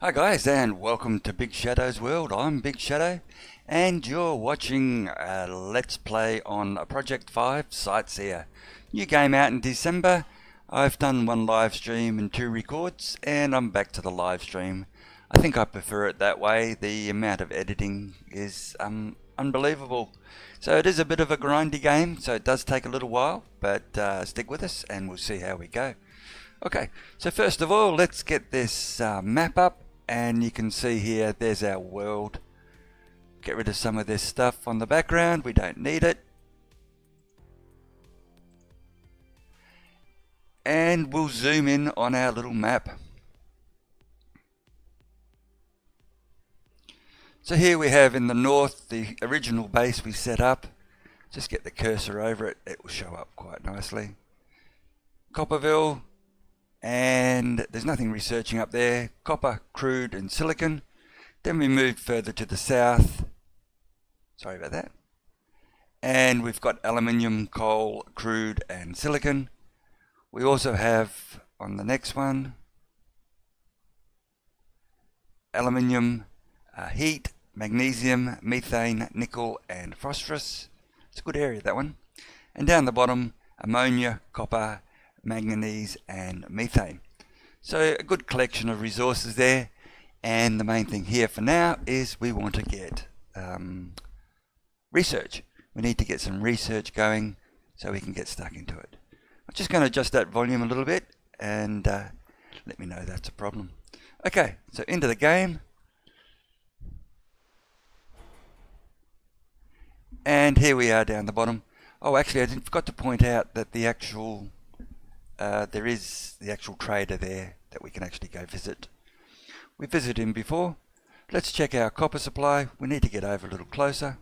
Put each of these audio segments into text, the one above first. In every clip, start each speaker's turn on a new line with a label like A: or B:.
A: Hi guys, and welcome to BigShadowsWorld. I'm Big Shadow and you're watching a Let's Play on Project 5 Sightseer. New game out in December. I've done one live stream and 2 records and I'm back to the live stream. I think I prefer it that way. The amount of editing is unbelievable. So it is a bit of a grindy game, so it does take a little while, but stick with us and we'll see how we go. Okay, so first of all, let's get this map up. And you can see here, there's our world. Get rid of some of this stuff on the background, we don't need it. And we'll zoom in on our little map. So here we have in the north, the original base we set up. Just get the cursor over it, it will show up quite nicely. Copperville. And there's nothing researching up there. Copper, crude and silicon. Then we move further to the south. Sorry about that. And we've got aluminium, coal, crude and silicon. We also have on the next one aluminium, heat, magnesium, methane, nickel and phosphorus. It's a good area, that one. And down the bottom, ammonia, copper, manganese and methane. So a good collection of resources there, and the main thing here for now is we want to get research. We need to get some research going so we can get stuck into it. I'm just going to adjust that volume a little bit and let me know that's a problem. Okay, so into the game. And here we are down the bottom. Oh, actually I forgot to point out that the actual there is the actual trader there that we can actually go visit. We visited him before. Let's check our copper supply. We need to get over a little closer.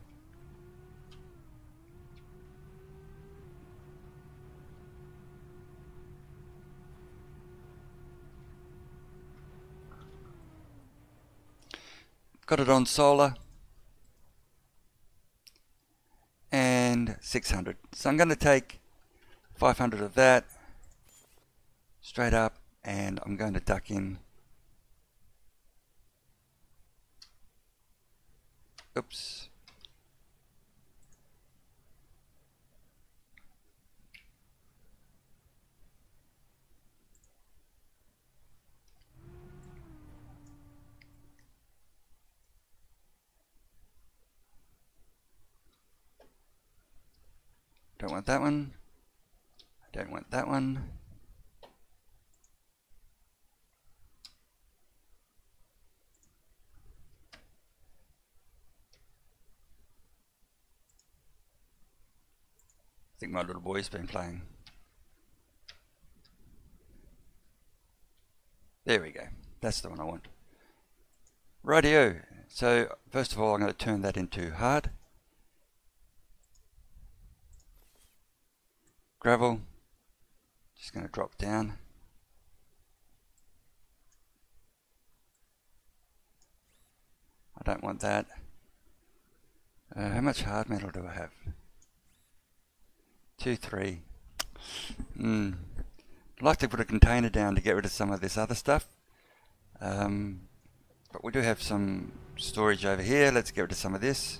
A: Got it on solar. And 600. So I'm going to take 500 of that. Straight up, and I'm going to duck in. Oops. Don't want that one. I don't want that one. I think my little boy's been playing. There we go. That's the one I want. Rightio. So first of all, I'm going to turn that into hard. Gravel. Just going to drop down. I don't want that. How much hard metal do I have? 2, 3. I'd like to put a container down to get rid of some of this other stuff. But we do have some storage over here. Let's get rid of some of this.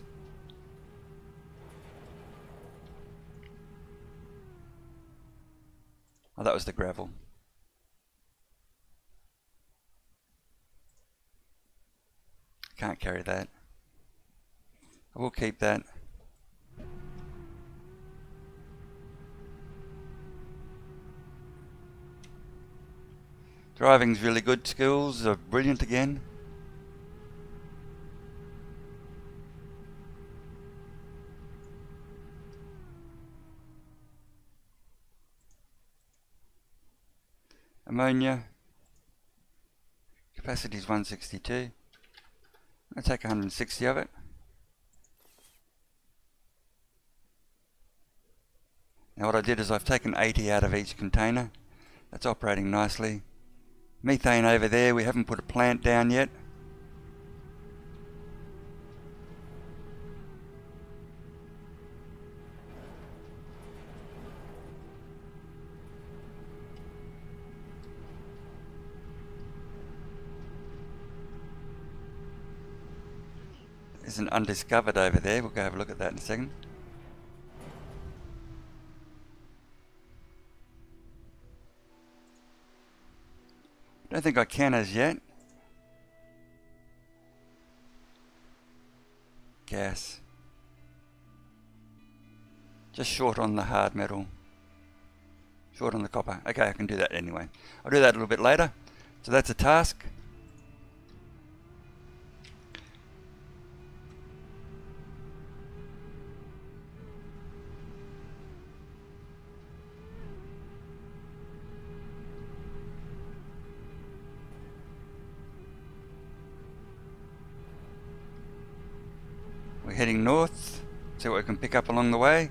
A: Oh, that was the gravel. Can't carry that. I will keep that. Driving's really good. Skills are brilliant again. Ammonia. Capacity is 162. I'm going to take 160 of it. Now what I did is I've taken 80 out of each container. That's operating nicely. Methane over there, we haven't put a plant down yet. isn't undiscovered over there. We'll go have a look at that in a second. Don't think I can as yet. Gas. Just short on the hard metal. Short on the copper. Okay, I can do that anyway. I'll do that a little bit later. So that's a task. We're heading north, see what we can pick up along the way.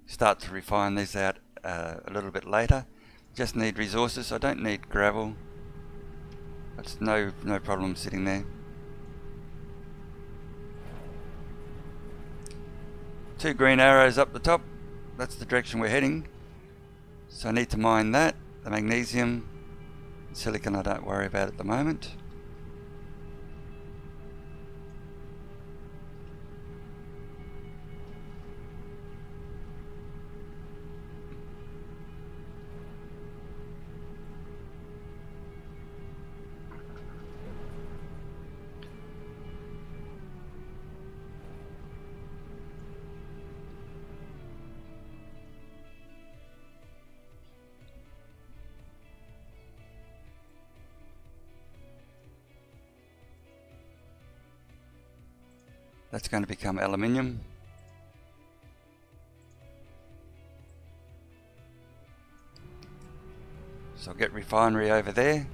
A: Start to refine these out a little bit later. Just need resources. I don't need gravel. That's no problem sitting there. 2 green arrows up the top. That's the direction we're heading. So I need to mine that. The magnesium, silicon I don't worry about at the moment. That's going to become aluminium. So I'll get refinery over there.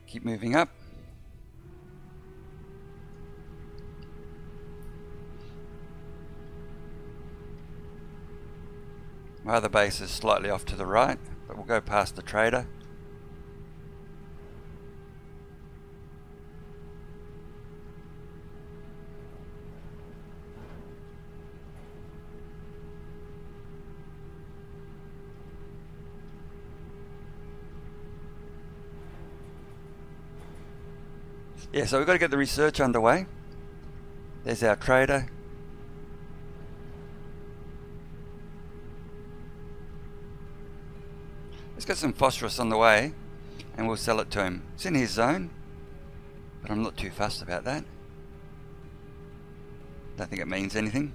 A: Keep moving up. My other base is slightly off to the right, but we'll go past the trader. Yeah, so we've got to get the research underway. There's our trader. Let's get some phosphorus on the way and we'll sell it to him. It's in his zone, but I'm not too fussed about that. Don't think it means anything.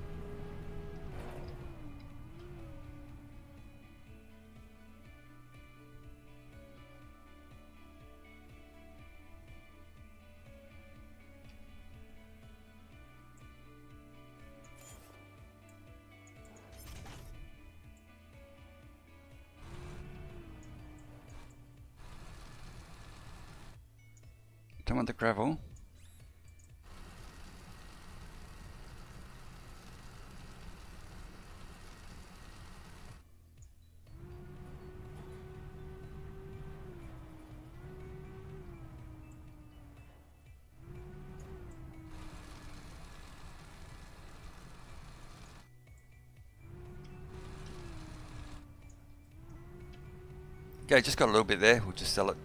A: Don't want the gravel. Okay, just got a little bit there, we'll just sell it.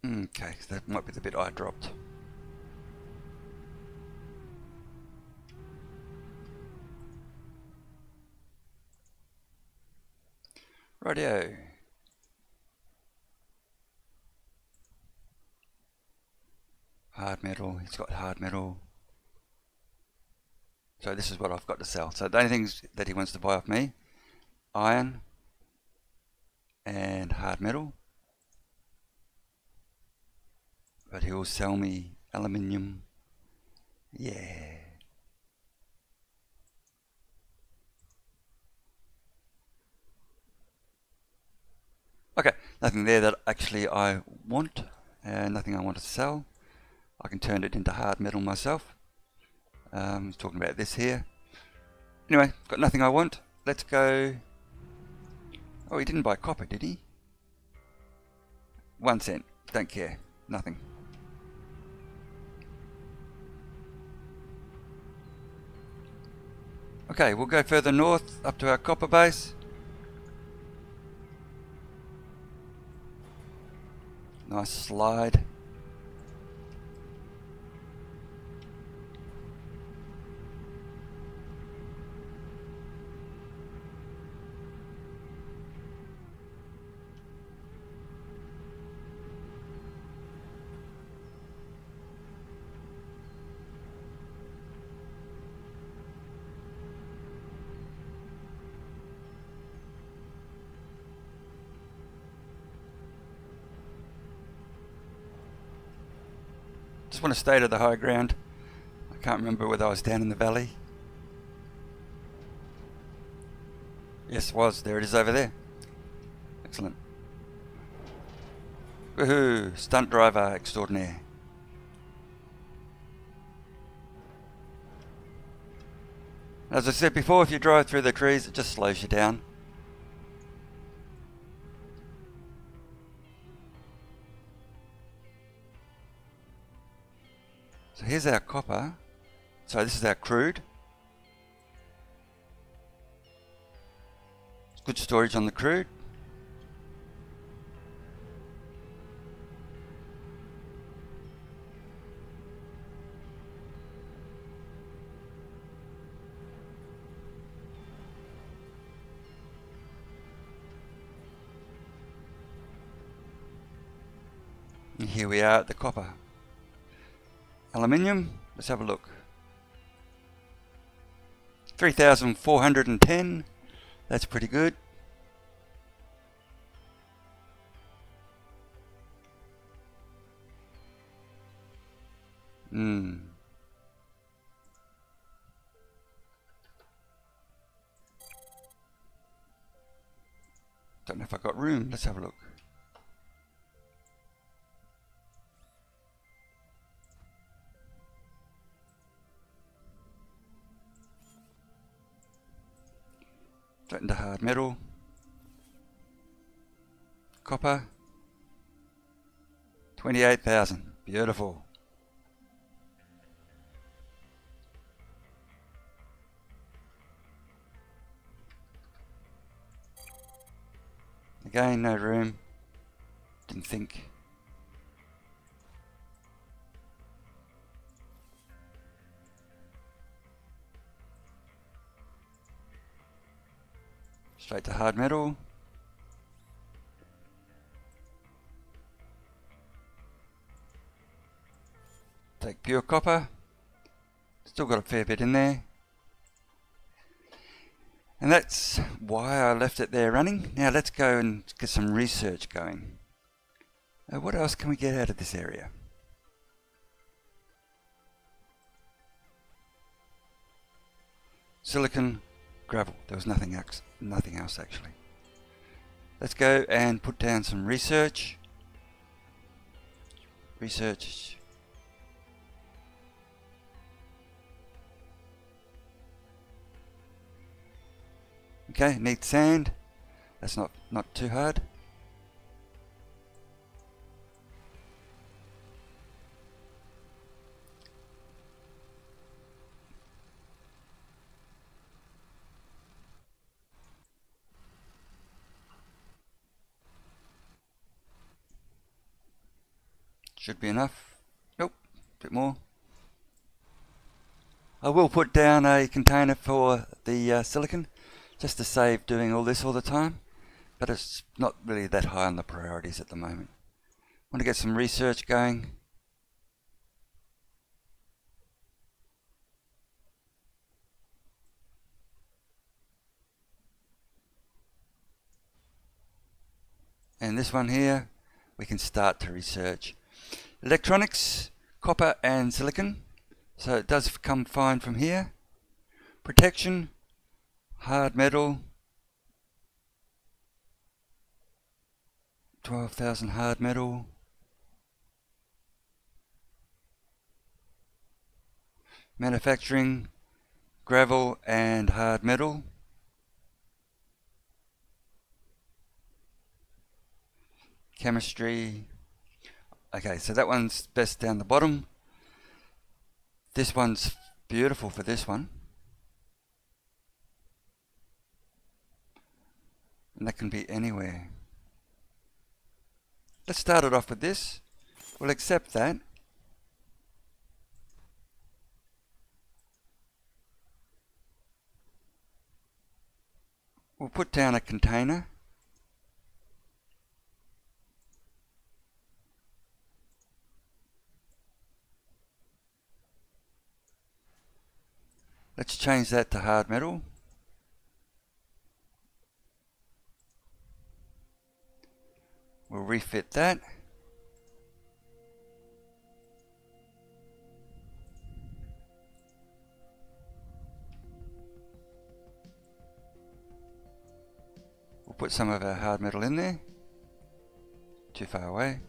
A: Okay, so that might be the bit I dropped. Rightio. Hard metal, he's got hard metal. So this is what I've got to sell. So the only things that he wants to buy off me, iron and hard metal. But he'll sell me aluminium. Yeah. Okay, nothing there that actually I want, and nothing I want to sell. I can turn it into hard metal myself. Talking about this here. Anyway, got nothing I want. Let's go. Oh, he didn't buy copper, did he? 1 cent. Don't care. Nothing. Okay, we'll go further north up to our copper base. Nice slide. Just want to stay to the high ground. I can't remember whether I was down in the valley. Yes, it was. There it is over there. Excellent. Woohoo! Stunt driver extraordinaire. As I said before, if you drive through the trees, it just slows you down. So here's our copper. So this is our crude. Good storage on the crude. And here we are at the copper. Aluminium, let's have a look. 3,410, that's pretty good. Don't know if I got room, let's have a look. Straight into hard metal. Copper. 28,000. Beautiful. Again, no room. Didn't think. Straight to hard metal. Take pure copper. Still got a fair bit in there. And that's why I left it there running. Now let's go and get some research going. What else can we get out of this area? Silicon, gravel. There was nothing else actually. Let's go and put down some research. Research. Okay, need sand. That's not too hard. Should be enough. Nope, a bit more. I will put down a container for the silicon, just to save doing all this all the time, but it's not really that high on the priorities at the moment. Want to get some research going. And this one here, we can start to research. Electronics, copper and silicon, so it does come fine from here. Protection, hard metal, 12,000 hard metal. manufacturing, gravel and hard metal, chemistry. Okay, so that one's best down the bottom. This one's beautiful for this one. And that can be anywhere. Let's start it off with this. We'll accept that. We'll put down a container. Let's change that to hard metal. We'll refit that. We'll put some of our hard metal in there. Too far away.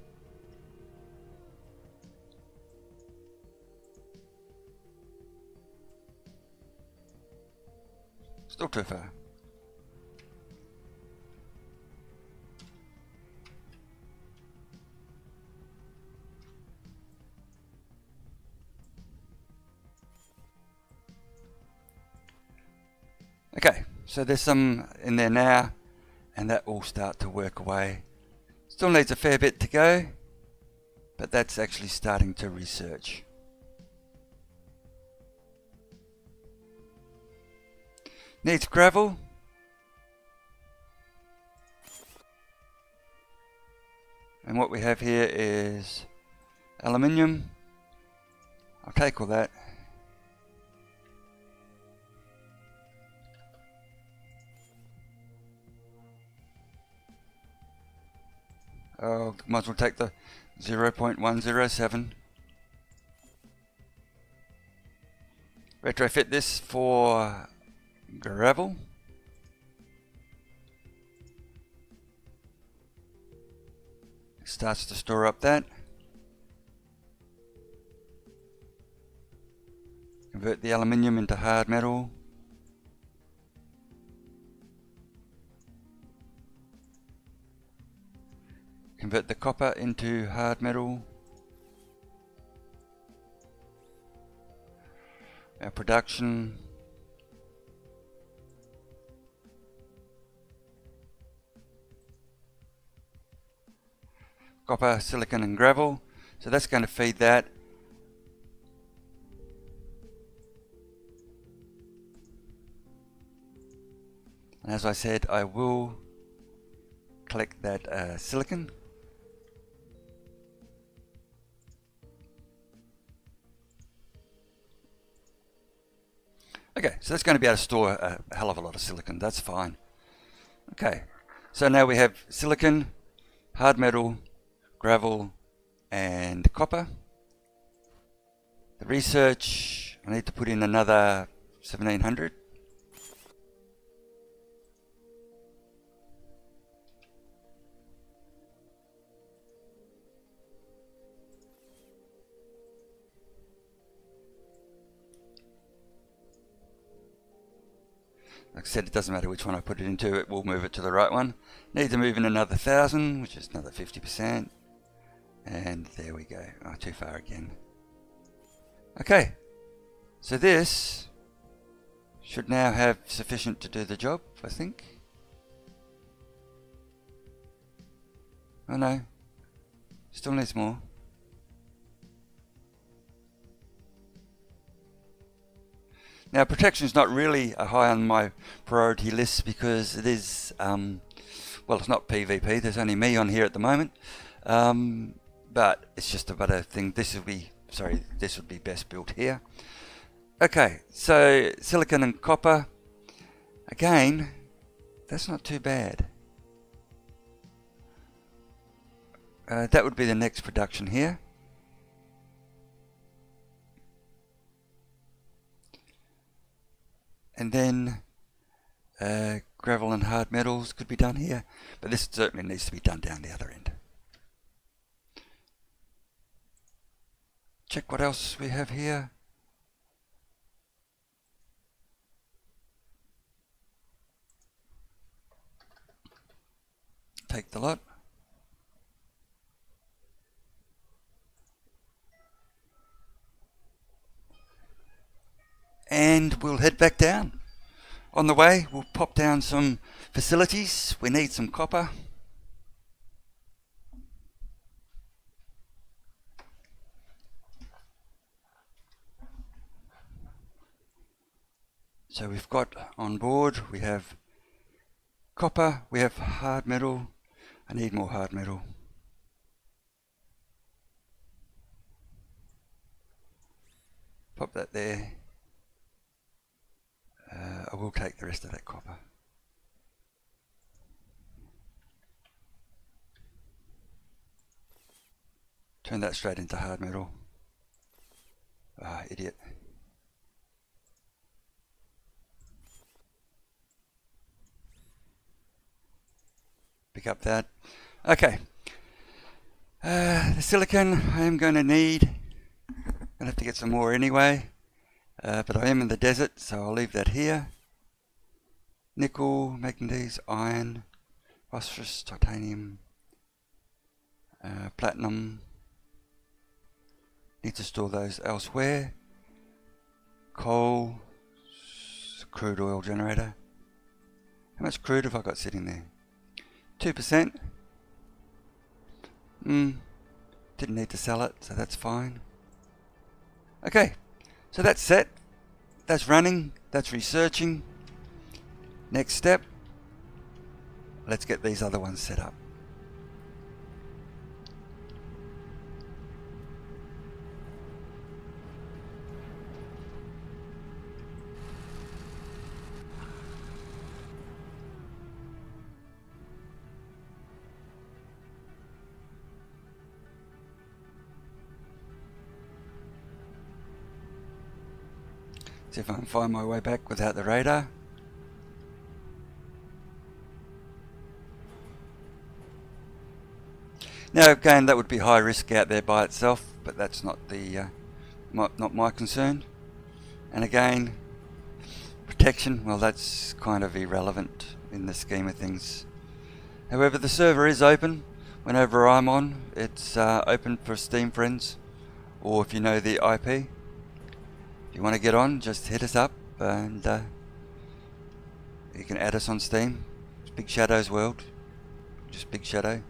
A: Still too far. Okay, so there's some in there now, and that will start to work away. Still needs a fair bit to go, but that's actually starting to research. Needs gravel. And what we have here is aluminium. I'll take all that. Oh, might as well take the 0.107. Retrofit this for gravel. It starts to store up that. Convert the aluminium into hard metal. Convert the copper into hard metal. Our production. Copper, silicon and gravel. So that's going to feed that. And as I said, I will collect that silicon. Okay, so that's going to be able to store a hell of a lot of silicon. That's fine. Okay, so now we have silicon, hard metal, gravel, and copper. The research, I need to put in another 1700. Like I said, it doesn't matter which one I put it into, it will move it to the right one. Need to move in another 1000, which is another 50%. And there we go. Oh, too far again. Okay, so this should now have sufficient to do the job, I think. Oh no, still needs more. Now protection is not really high on my priority list because it is, well, it's not PvP, there's only me on here at the moment. But it's just about a thing. This would be best built here. Okay, so silicon and copper. Again, that's not too bad. That would be the next production here. And then gravel and hard metals could be done here, but this certainly needs to be done down the other end. Check what else we have here. take the lot. And we'll head back down. On the way, we'll pop down some facilities. We need some copper. So we've got on board, we have copper, we have hard metal. I need more hard metal. Pop that there. I will take the rest of that copper. Turn that straight into hard metal. Ah, idiot. Pick up that. Okay. The silicon I am going to need. Gonna have to get some more anyway. But I am in the desert, so I'll leave that here. Nickel, manganese, iron, phosphorus, titanium, platinum. Need to store those elsewhere. Coal, crude oil generator. How much crude have I got sitting there? 2%. Didn't need to sell it, so that's fine. Okay, so that's set. That's running. That's researching. Next step. Let's get these other ones set up. See if I can find my way back without the radar. Now again, that would be high risk out there by itself, but that's not the not my concern. And again, protection, well, that's kind of irrelevant in the scheme of things. However, the server is open. Whenever I'm on, it's open for Steam friends, or if you know the IP. If you want to get on, just hit us up and you can add us on Steam. It's BigShadowsWorld, just Big Shadow.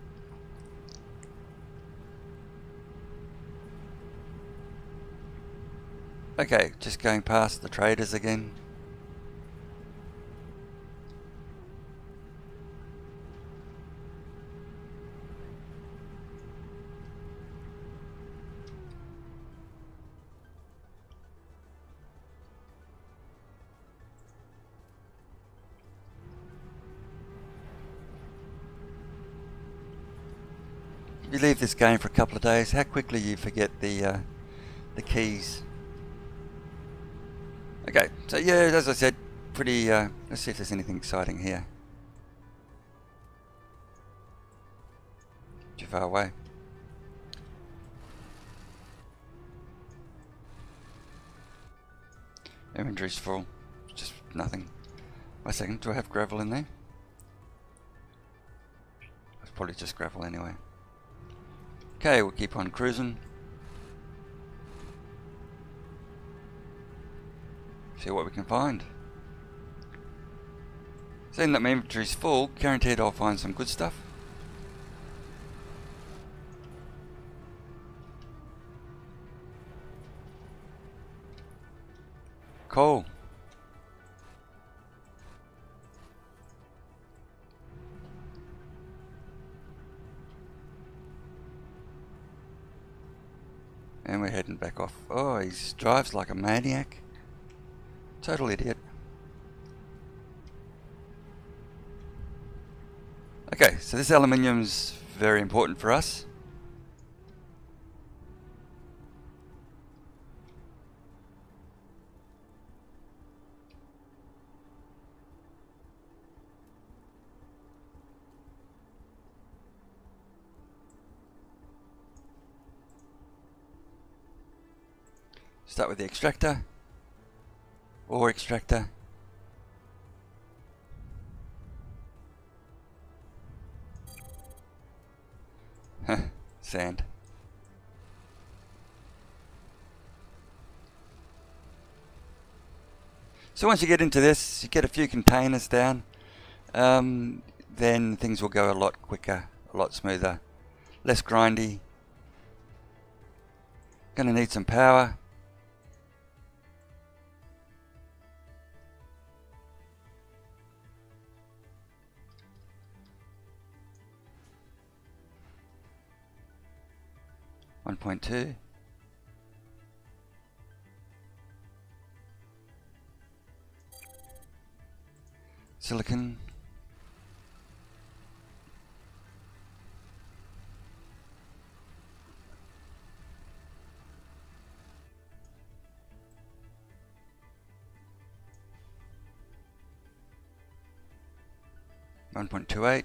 A: Okay, just going past the traders again. You leave this game for a couple of days, how quickly you forget the keys. Okay, so yeah, as I said, pretty, let's see if there's anything exciting here. Too far away. Inventory's full, just nothing. Wait a second, do I have gravel in there? It's probably just gravel anyway. Okay, we'll keep on cruising. See what we can find. Seeing that my inventory's full, guaranteed I'll find some good stuff. Cool. And we're heading back off. Oh, he drives like a maniac. Total idiot. Okay, so this aluminium's very important for us. Start with the extractor. Ore extractor. sand. So once you get into this, you get a few containers down, then things will go a lot quicker, a lot smoother, less grindy. Gonna need some power. .2. Silicon. .28.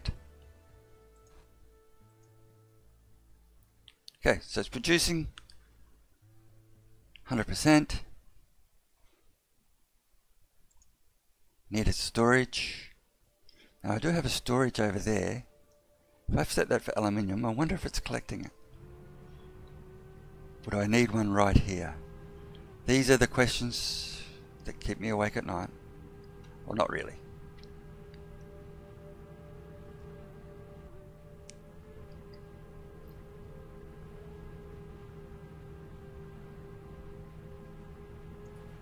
A: Okay, so it's producing 100%. Needed storage. Now I do have a storage over there. If I've set that for aluminium, I wonder if it's collecting it. Would I need one right here? These are the questions that keep me awake at night. Well, not really.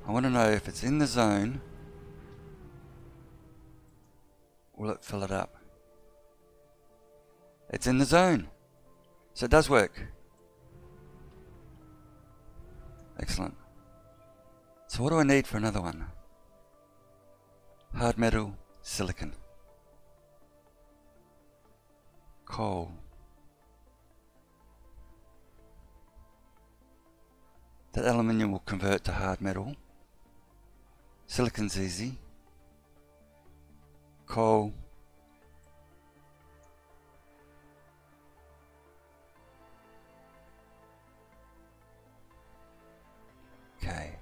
A: I want to know if it's in the zone. Will it fill it up? It's in the zone. So it does work. Excellent. So what do I need for another one? Hard metal, silicon. Coal. That aluminium will convert to hard metal. Silicon's easy. Coal. Okay.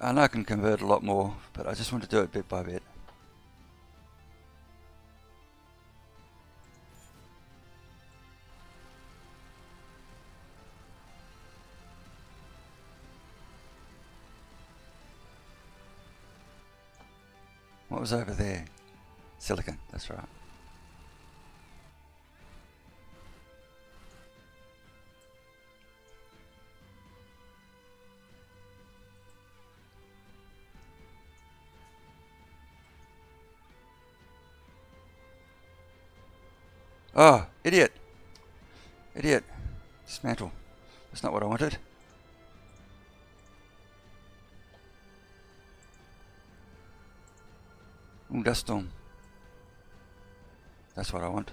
A: I know I can convert a lot more, but I just want to do it bit by bit. What was over there? Silicon, that's right. Oh, idiot! Idiot. Dismantle. That's not what I wanted. Ooh, dust storm. That's what I want.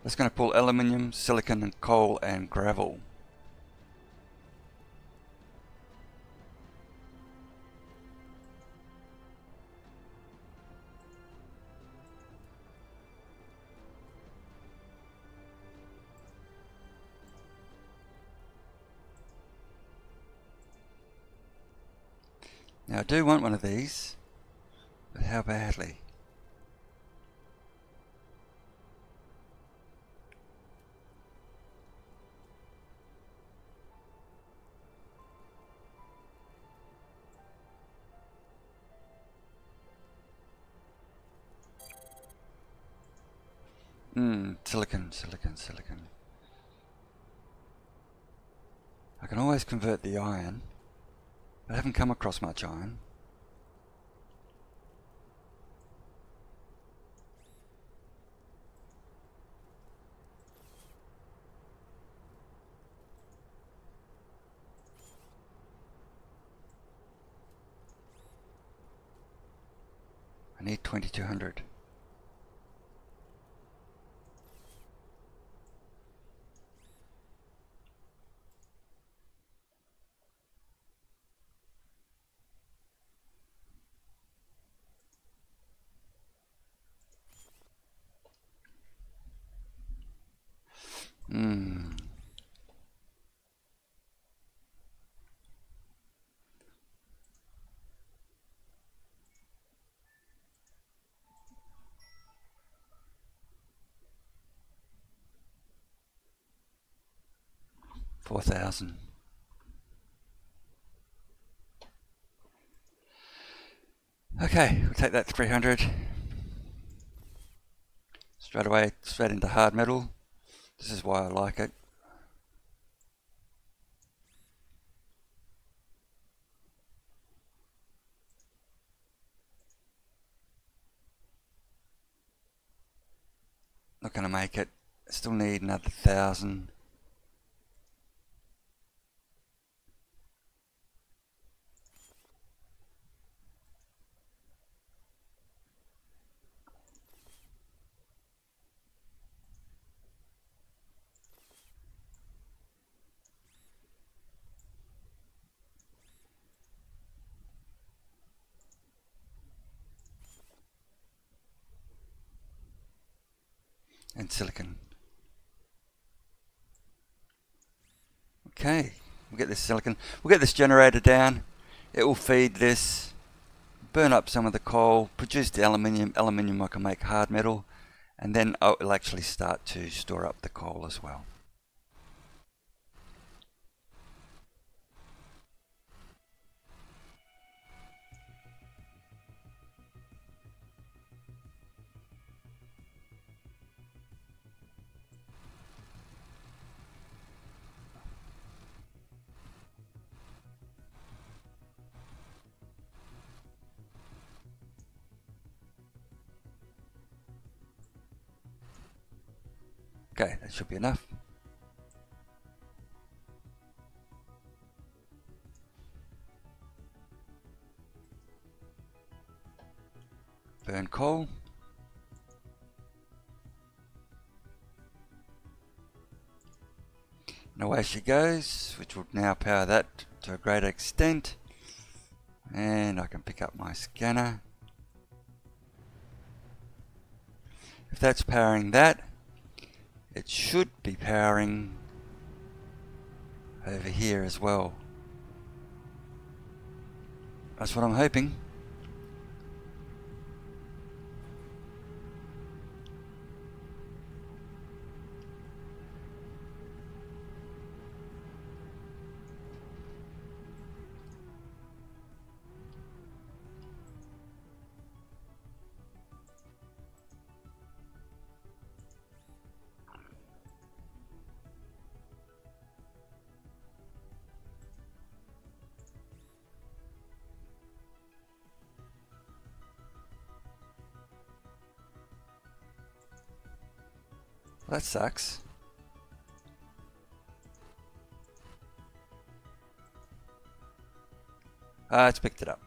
A: That's going to pull aluminium, silicon, and coal and gravel. Now I do want one of these, but how badly? Silicon, silicon, silicon. I can always convert the iron, but I haven't come across much iron. I need 2200. Hmm. $4,000. Okay, we'll take that 300. Straight away, straight into hard metal. This is why I like it. Not going to make it. Still need another 1,000. And silicon. Okay, we'll get this silicon. We'll get this generator down. It will feed this, burn up some of the coal, produce the aluminium. Aluminium I can make hard metal, and then it'll actually start to store up the coal as well. Okay, that should be enough. Burn coal. And away she goes, which will now power that to a greater extent. And I can pick up my scanner. If that's powering that, it should be powering over here as well. That's what I'm hoping. Well, that sucks. It's picked it up.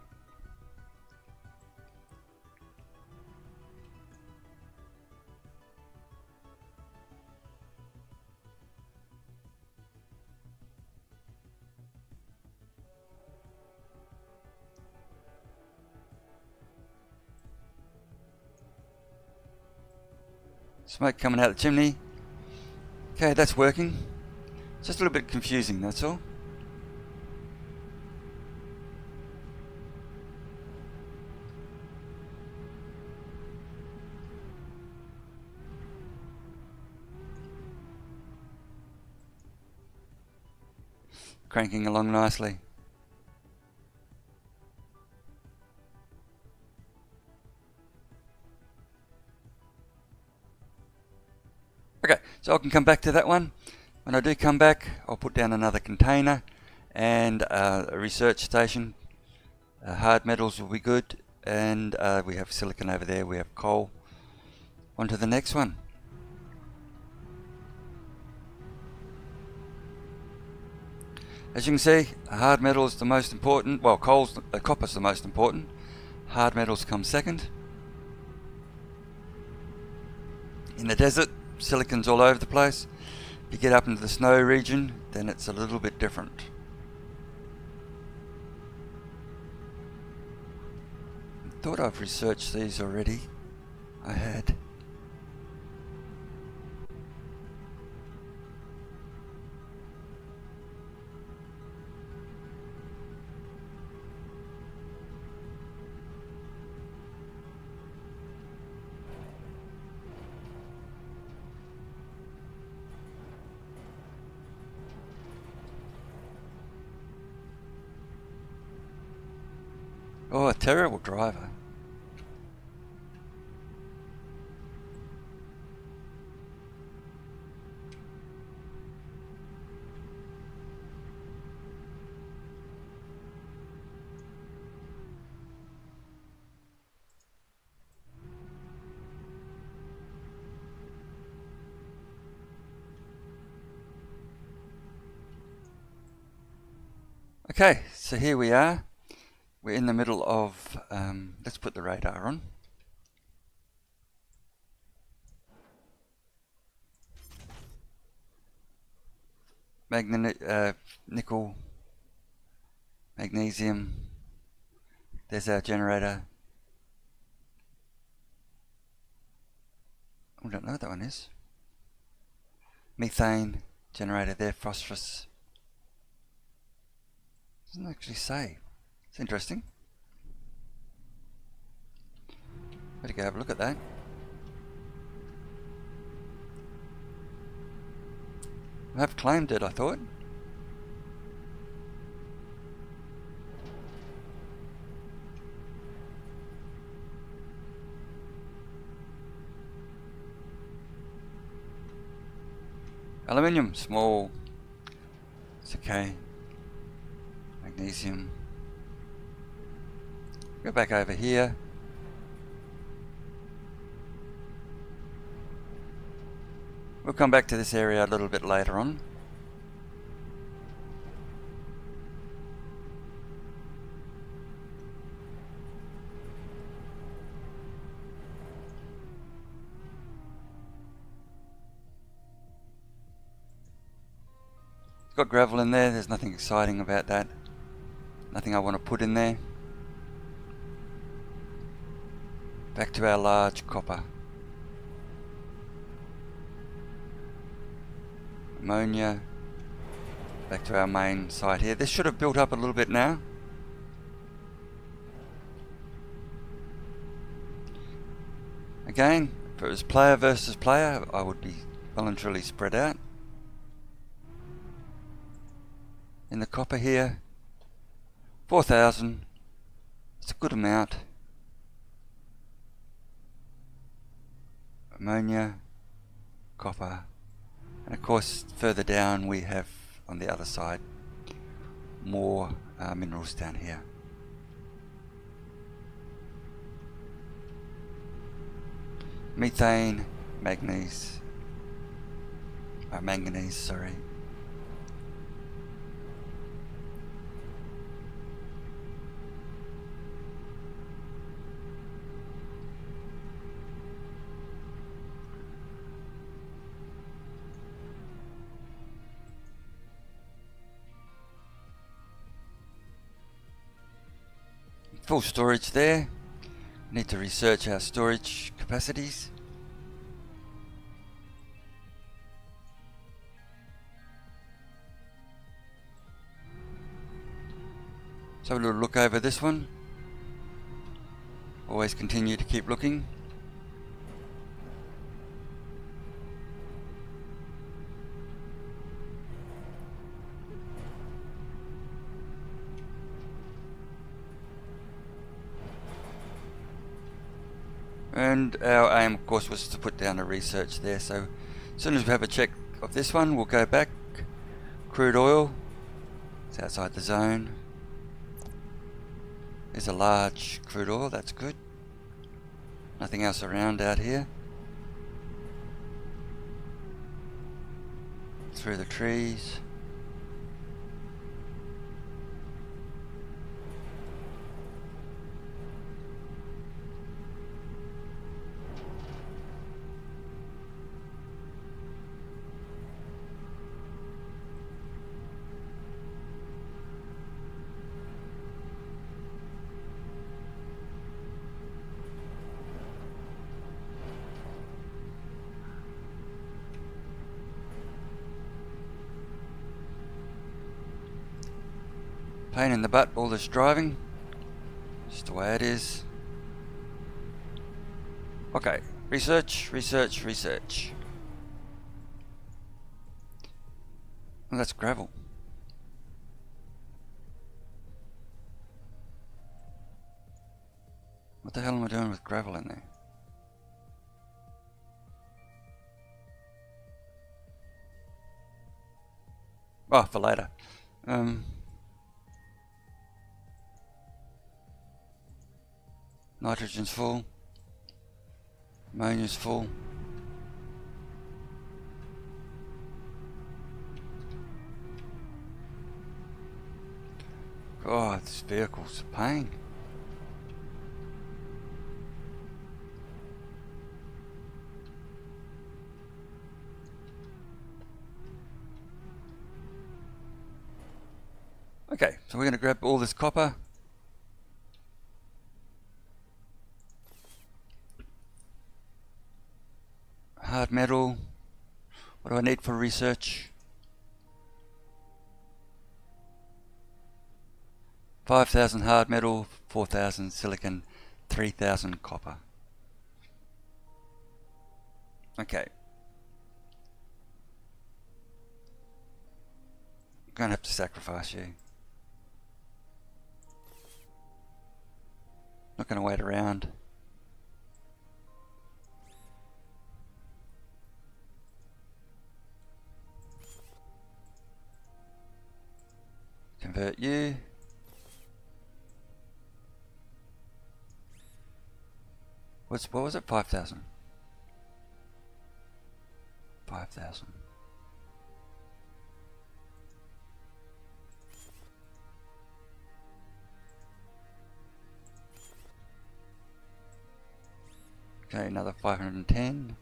A: Smoke coming out the chimney. Okay, that's working. Just a little bit confusing, that's all. Cranking along nicely. Okay, so I can come back to that one. When I do come back, I'll put down another container and a research station. Hard metals will be good, and we have silicon over there, we have coal. On to the next one. As you can see, hard metal is the most important. Well, copper's the most important. Hard metals come second. In the desert, silicon's all over the place. If you get up into the snow region, then it's a little bit different. I thought I've researched these already. I had. Oh, a terrible driver. Okay, so here we are. We're in the middle of, let's put the radar on. Nickel, magnesium. There's our generator. I don't know what that one is. Methane generator there, phosphorus. Doesn't actually say. It's interesting. Better go have a look at that. I have claimed it, I thought. Aluminium, small. It's okay. Magnesium. Go back over here. We'll come back to this area a little bit later on. It's got gravel in there, there's nothing exciting about that. Nothing I want to put in there. Back to our large copper. Ammonia. Back to our main site here. This should have built up a little bit now. Again, if it was player versus player, I would be well and truly spread out. In the copper here, 4,000. It's a good amount. Ammonia, copper, and of course further down we have on the other side more minerals down here. Methane, manganese, sorry. Full storage there. Need to research our storage capacities. So a little look over this one. Always continue to keep looking. And our aim, of course, was to put down a research there. So as soon as we have a check of this one, we'll go back. Crude oil. It's outside the zone. There's a large crude oil. That's good. Nothing else around out here. Through the trees. Pain in the butt, all this driving. Just the way it is. Okay, research. Well, that's gravel. What the hell am I doing with gravel in there? Oh, for later. Nitrogen's full. Ammonia's full. God, this vehicle's a pain. Okay, so we're going to grab all this copper. Hard metal. What do I need for research? 5,000 hard metal, 4,000 silicon, 3,000 copper. Okay. I'm going to have to sacrifice you. Not going to wait around. Convert you. What was it? 5,000. 5,000. Okay, another 510.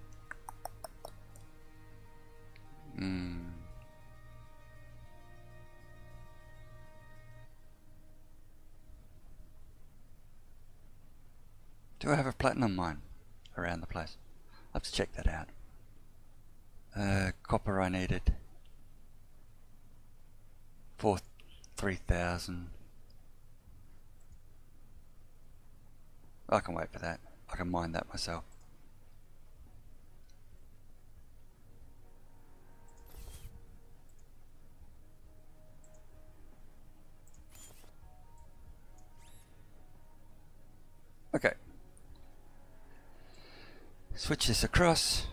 A: Do I have a platinum mine around the place? I'll have to check that out. Copper I needed. 3,000. I can wait for that. I can mine that myself. Okay. Switch this across.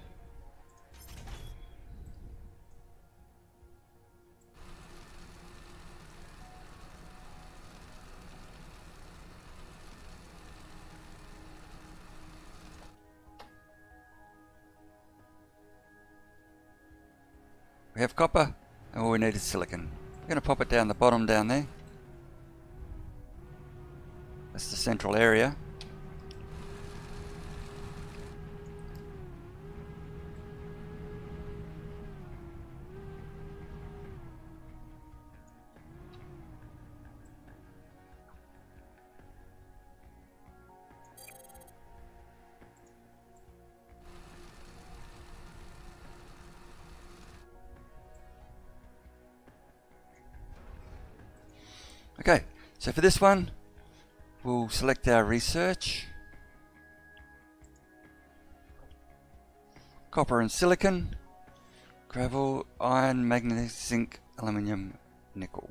A: We have copper, and all we need is silicon. We're going to pop it down the bottom down there. That's the central area. Okay, so for this one, we'll select our research. Copper and silicon, gravel, iron, manganese, zinc, aluminium, nickel.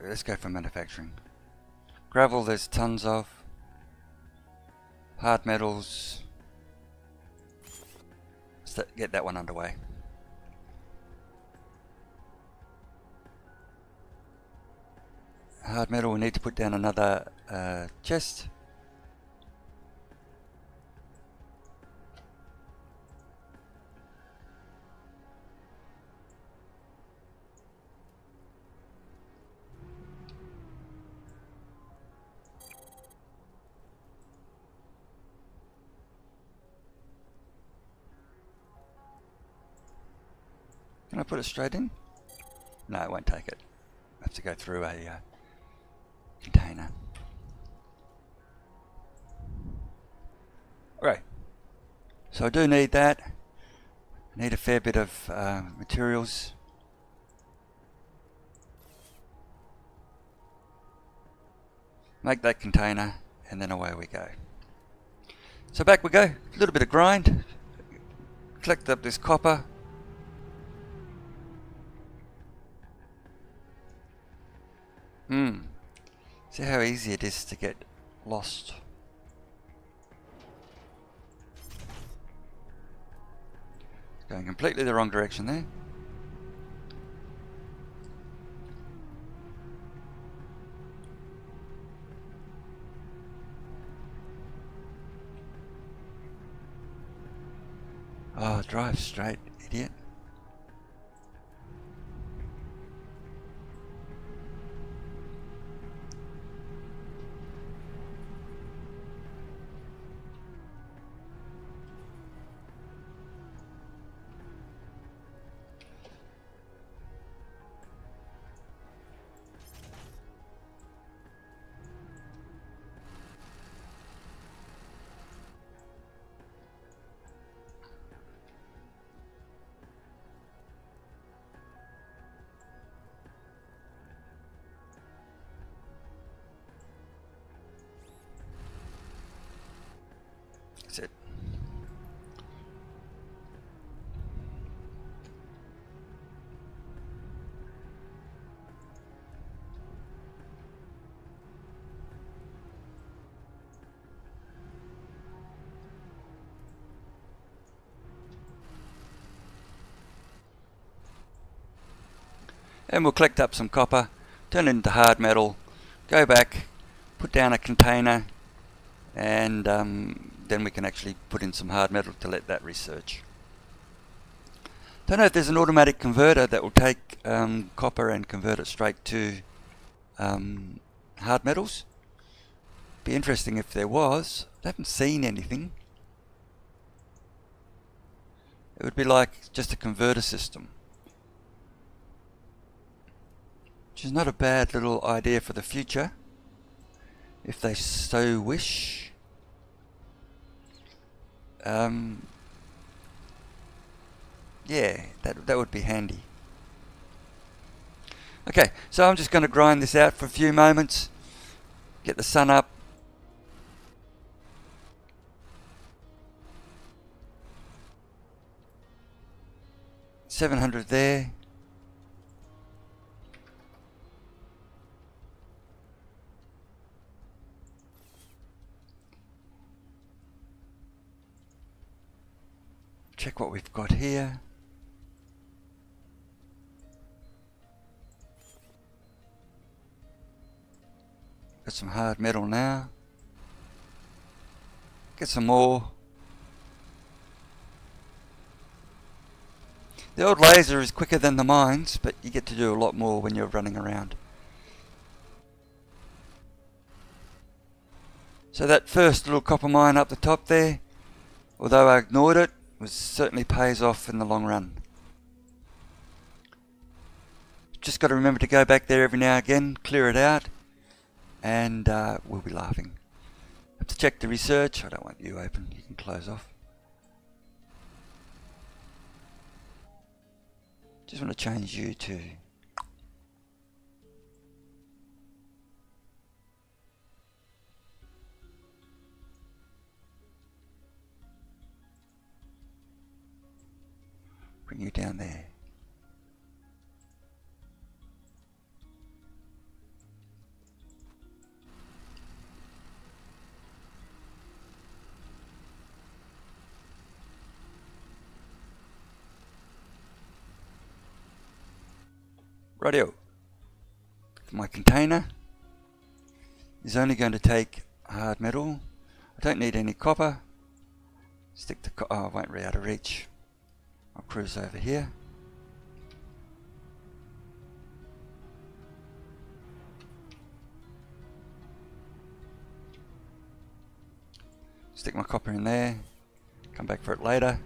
A: Let's go for manufacturing. Gravel, there's tons of. Hard metals. Let's get that one underway. Hard metal, we need to put down another chest. Can I put it straight in? No, it won't take it. I have to go through a container. Alright, so I do need that. I need a fair bit of materials. make that container, and then away we go. So back we go, a little bit of grind, collect up this copper. See how easy it is to get lost. Going completely the wrong direction there. Oh, drive straight, idiot. That's it. And we'll collect up some copper, turn it into hard metal, go back, put down a container, and then we can actually put in some hard metal to let that research. Don't know if there's an automatic converter that will take copper and convert it straight to hard metals. Be interesting if there was. I haven't seen anything. It would be like just a converter system, which is not a bad little idea for the future, if they so wish. Yeah, that would be handy. Okay, so I'm just going to grind this out for a few moments, get the sun up. $700 there. Check what we've got here. Got some hard metal now. Get some more. The old laser is quicker than the mines, but you get to do a lot more when you're running around. So that first little copper mine up the top there, although I ignored it, certainly pays off in the long run. Just got to remember to go back there every now and again, clear it out, and we'll be laughing. Have to check the research. I don't want you open. You can close off. Just want to change you to bring you down there. Rightio. My container is only going to take hard metal. I don't need any copper. Stick the oh, I won't be out of reach. I'll cruise over here. Stick my copper in there. Come back for it later.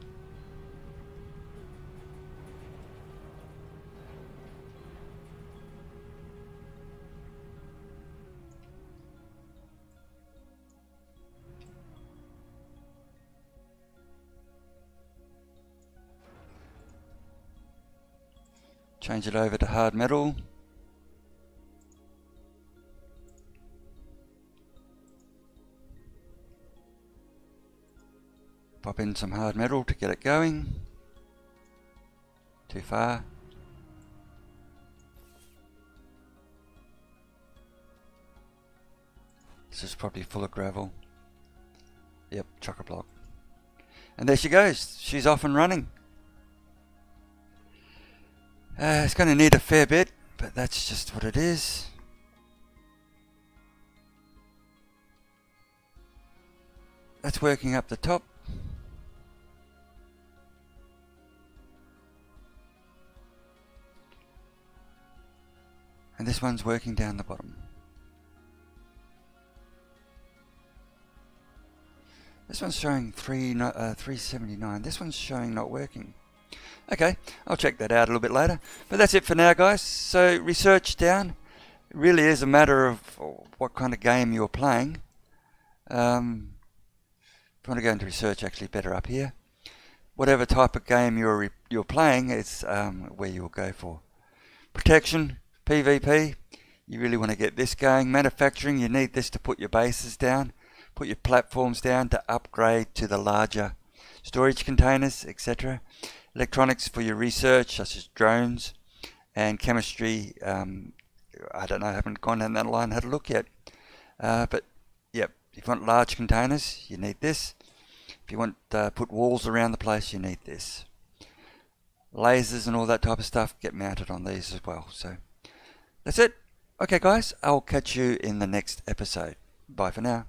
A: Change it over to hard metal. Pop in some hard metal to get it going. Too far. This is probably full of gravel. Yep, chock-a-block. And there she goes. She's off and running. It's going to need a fair bit, but that's just what it is. That's working up the top. And this one's working down the bottom. This one's showing 379. This one's showing not working. Okay, I'll check that out a little bit later. But that's it for now, guys. So research down. It really is a matter of what kind of game you're playing. If you want to go into research, actually better up here. Whatever type of game you're playing is where you'll go for. Protection, PvP, you really want to get this going. Manufacturing, you need this to put your bases down. Put your platforms down to upgrade to the larger storage containers, etc. Electronics for your research, such as drones. And chemistry, I don't know, I haven't gone down that line, had a look yet. But, yep, if you want large containers, you need this. If you want to put walls around the place, you need this. Lasers and all that type of stuff get mounted on these as well. So, that's it. Okay, guys, I'll catch you in the next episode. Bye for now.